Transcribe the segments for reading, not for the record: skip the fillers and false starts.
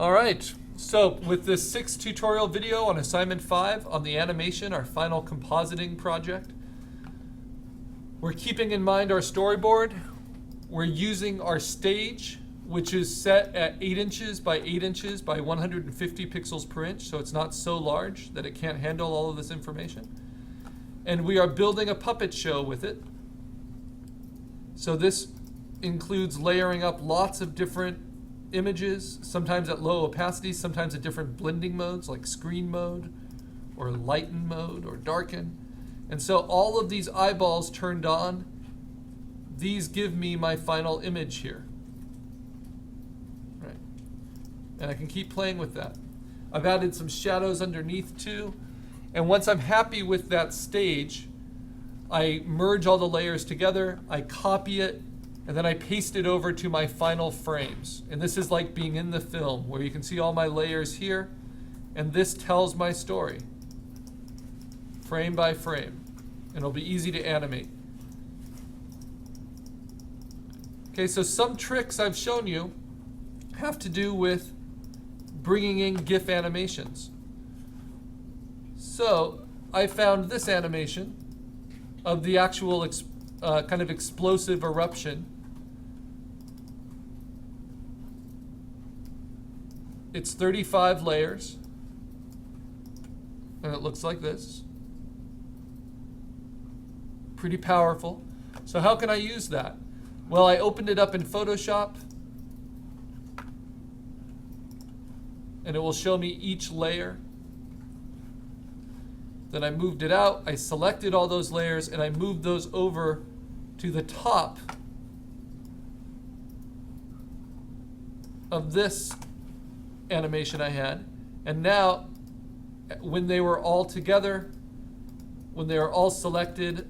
All right, so with this 6 tutorial video on assignment 5 on the animation, our final compositing project, we're keeping in mind our storyboard. We're using our stage, which is set at 8 inches by 8 inches by 150 pixels per inch, so it's not so large that it can't handle all of this information. And we are building a puppet show with it. So this includes layering up lots of different images, sometimes at low opacity, sometimes at different blending modes like screen mode or lighten mode or darken. And so all of these eyeballs turned on, these give me my final image here. Right. And I can keep playing with that. I've added some shadows underneath too. And once I'm happy with that stage, I merge all the layers together, I copy it, and then I paste it over to my final frames. And this is like being in the film, where you can see all my layers here, and this tells my story, frame by frame. And it'll be easy to animate. Okay, so some tricks I've shown you have to do with bringing in GIF animations. So I found this animation of the actual kind of explosive eruption. It's 35 layers, and it looks like this. Pretty powerful. So how can I use that? Well, I opened it up in Photoshop, and it will show me each layer. Then I moved it out, I selected all those layers, and I moved those over to the top of this animation I had. And now, when they were all together, when they were all selected,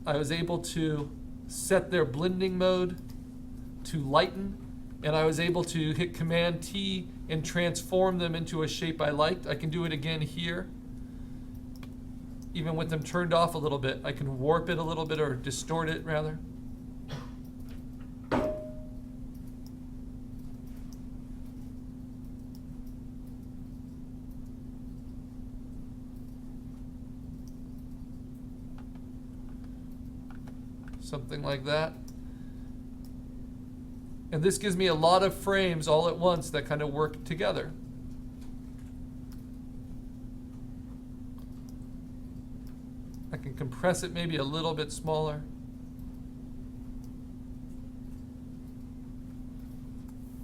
I was able to set their blending mode to lighten, and I was able to hit Command T and transform them into a shape I liked. I can do it again here. Even with them turned off a little bit, I can warp it a little bit, or distort it rather. Something like that. And this gives me a lot of frames all at once that kind of work together. I can compress it maybe a little bit smaller.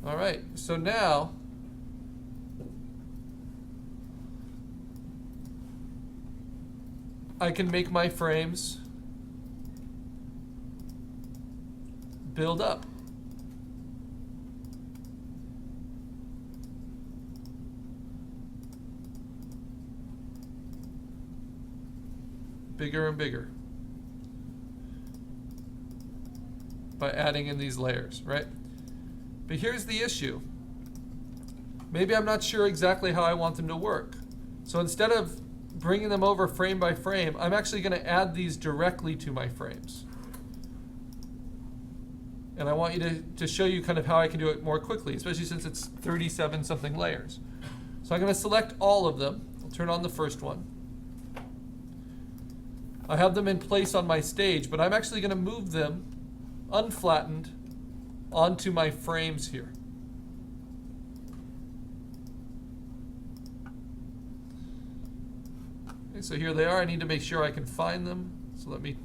All right, so now I can make my frames build up. Bigger and bigger by adding in these layers, right? But here's the issue. Maybe I'm not sure exactly how I want them to work. So instead of bringing them over frame by frame, I'm actually going to add these directly to my frames. And I want you to show you kind of how I can do it more quickly, especially since it's 37 something layers. So I'm going to select all of them. I'll turn on the first one. I have them in place on my stage, but I'm actually going to move them unflattened onto my frames here. Okay, so here they are. I need to make sure I can find them. So let me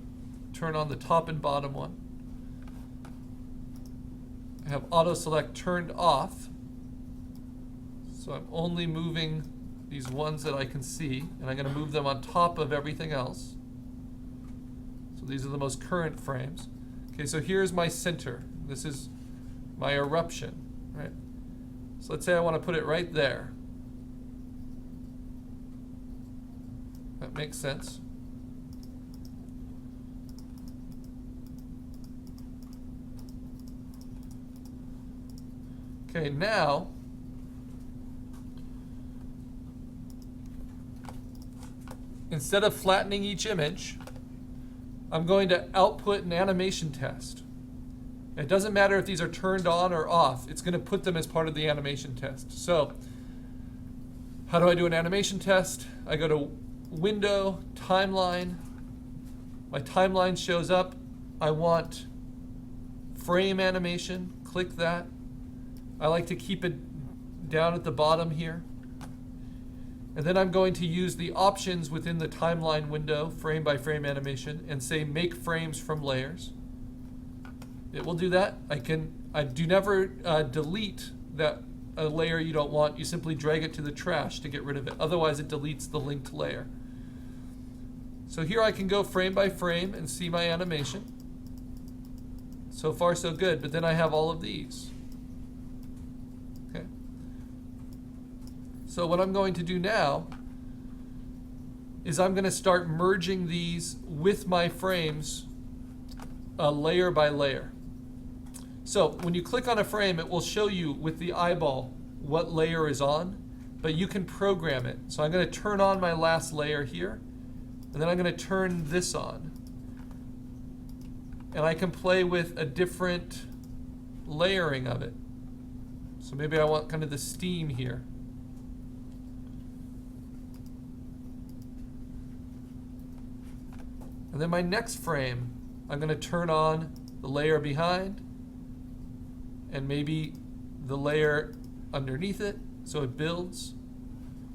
turn on the top and bottom one. I have auto select turned off. So I'm only moving these ones that I can see, and I'm going to move them on top of everything else. So these are the most current frames. Okay, so here's my center. This is my eruption, right? So let's say I want to put it right there. That makes sense. Okay, now instead of flattening each image, I'm going to output an animation test. It doesn't matter if these are turned on or off. It's going to put them as part of the animation test. So how do I do an animation test? I go to Window, Timeline. My timeline shows up. I want frame animation. Click that. I like to keep it down at the bottom here. And then I'm going to use the options within the timeline window, frame by frame animation, and say make frames from layers. It will do that. I do never delete that a layer you don't want. You simply drag it to the trash to get rid of it. Otherwise it deletes the linked layer. So here I can go frame by frame and see my animation. So far so good, but then I have all of these. Okay. So what I'm going to do now is I'm going to start merging these with my frames layer by layer. So when you click on a frame, it will show you with the eyeball what layer is on, but you can program it. So I'm going to turn on my last layer here, and then I'm going to turn this on. And I can play with a different layering of it. So maybe I want kind of the steam here. And then my next frame, I'm going to turn on the layer behind and maybe the layer underneath it so it builds.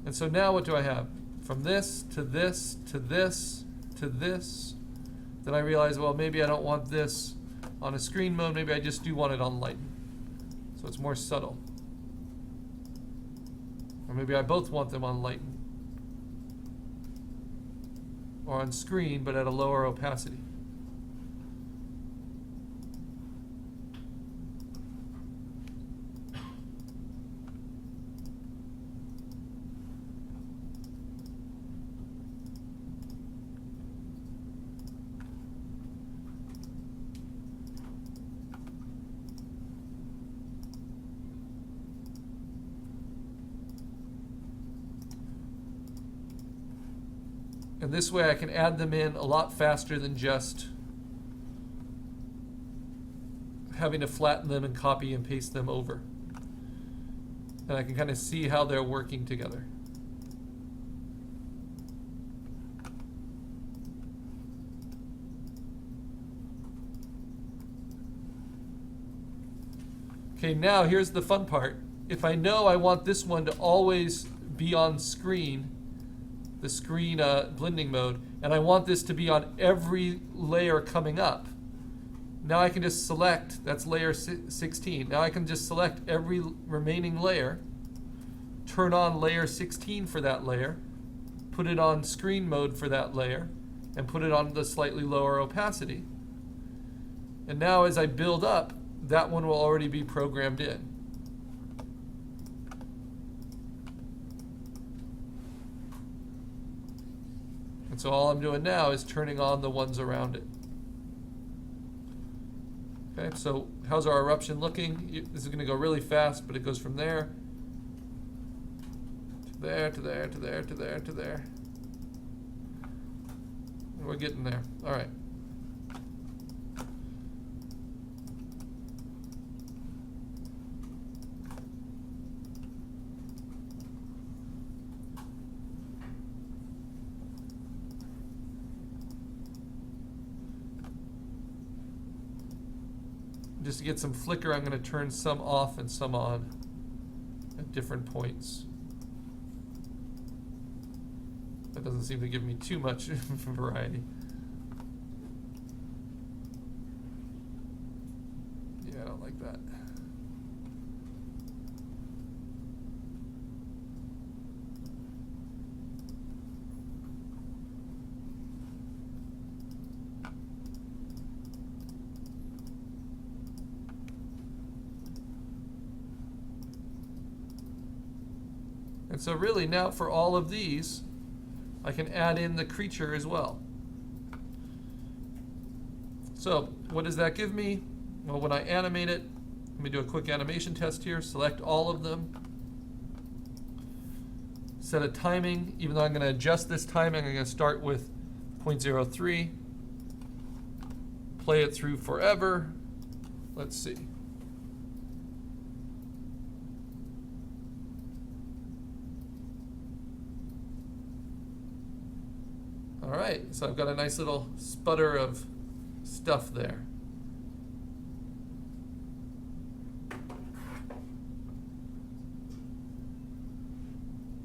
And so now what do I have? From this to this to this to this. Then I realize, well, maybe I don't want this on a screen mode. Maybe I just do want it on lighten. So it's more subtle. Or maybe I both want them on lighten. Or on screen, but at a lower opacity. And this way I can add them in a lot faster than just having to flatten them and copy and paste them over. And I can kind of see how they're working together. Okay, now here's the fun part. If I know I want this one to always be on screen, the screen blending mode, and I want this to be on every layer coming up. Now I can just select, that's layer 16. Now I can just select every remaining layer, turn on layer 16 for that layer, put it on screen mode for that layer, and put it on the slightly lower opacity. And now as I build up, that one will already be programmed in. And so all I'm doing now is turning on the ones around it. Okay, so how's our eruption looking? This is going to go really fast, but it goes from there to there, to there, to there, to there, to there. And we're getting there. All right. Just to get some flicker, I'm going to turn some off and some on at different points. That doesn't seem to give me too much variety. Yeah, I don't like that. And so really now for all of these, I can add in the creature as well. So what does that give me? Well, when I animate it, let me do a quick animation test here. Select all of them. Set a timing. Even though I'm going to adjust this timing, I'm going to start with 0.03. Play it through forever. Let's see. All right, so I've got a nice little sputter of stuff there.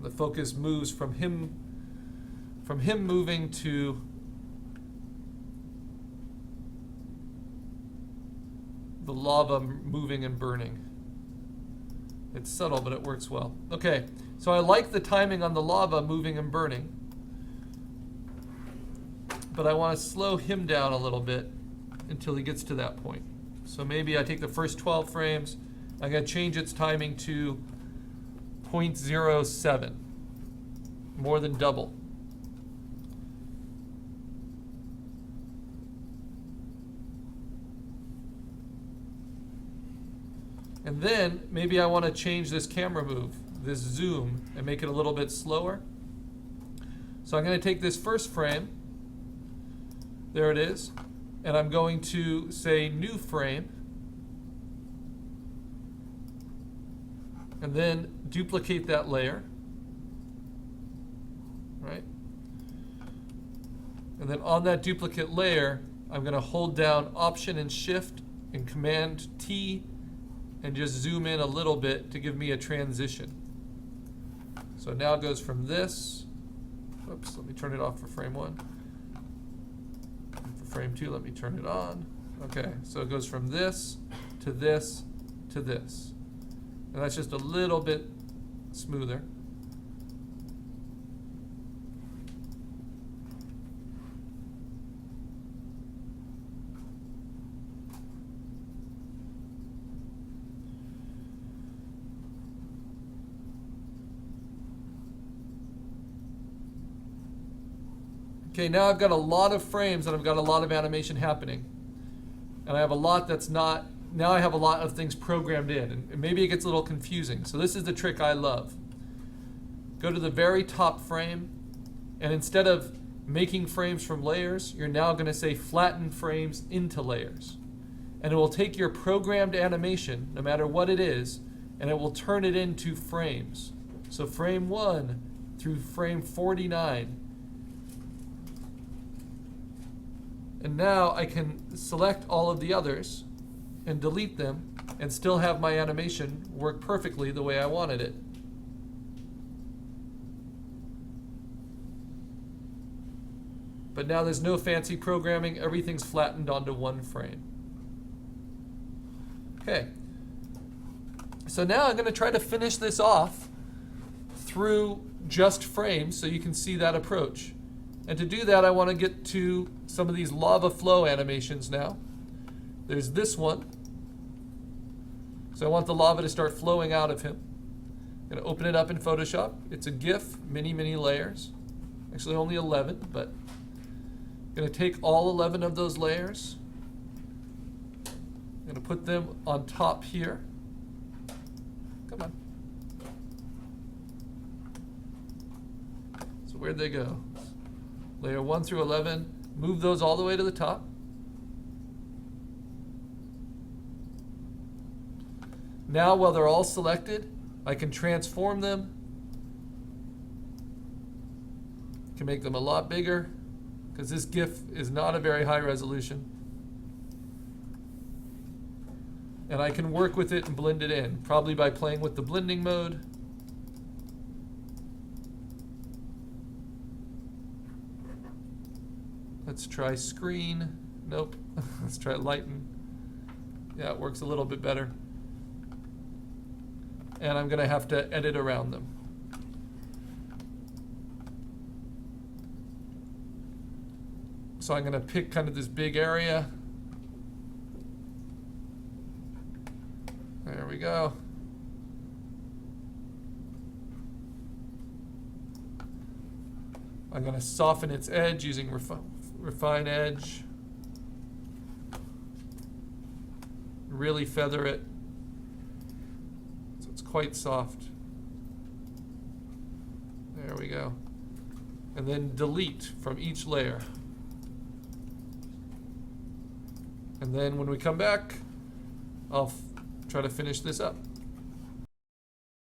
The focus moves from him moving to the lava moving and burning. It's subtle, but it works well. Okay, so I like the timing on the lava moving and burning, but I want to slow him down a little bit until he gets to that point. So maybe I take the first 12 frames, I'm going to change its timing to 0.07, more than double. And then maybe I want to change this camera move, this zoom, and make it a little bit slower. So I'm going to take this first frame, there it is, and I'm going to say new frame, and then duplicate that layer, right? And then on that duplicate layer, I'm going to hold down Option and Shift and Command T and just zoom in a little bit to give me a transition. So now it goes from this, oops, let me turn it off for frame 1. For frame 2, let me turn it on. Okay, so it goes from this to this to this. And that's just a little bit smoother. Okay, now I've got a lot of frames and I've got a lot of animation happening. And I have a lot that's not, now I have a lot of things programmed in, and maybe it gets a little confusing. So this is the trick I love. Go to the very top frame, and instead of making frames from layers, you're now going to say flatten frames into layers. And it will take your programmed animation, no matter what it is, and it will turn it into frames. So frame 1 through frame 49. And now I can select all of the others and delete them and still have my animation work perfectly the way I wanted it. But now there's no fancy programming, everything's flattened onto one frame. Okay, so now I'm going to try to finish this off through just frames so you can see that approach. And to do that, I want to get to some of these lava flow animations now. There's this one. So I want the lava to start flowing out of him. I'm going to open it up in Photoshop. It's a GIF, many, many layers. Actually only 11, but I'm going to take all 11 of those layers. I'm going to put them on top here. Come on. So where'd they go? Layer 1 through 11, move those all the way to the top. Now, while they're all selected, I can transform them. I can make them a lot bigger, because this GIF is not a very high resolution. And I can work with it and blend it in, probably by playing with the blending mode. Let's try screen. Nope. Let's try lighten. Yeah, it works a little bit better. And I'm going to have to edit around them. So I'm going to pick kind of this big area. There we go. I'm going to soften its edge using Refine Edge. Really feather it so it's quite soft. There we go. And then delete from each layer. And then when we come back, I'll try to finish this up.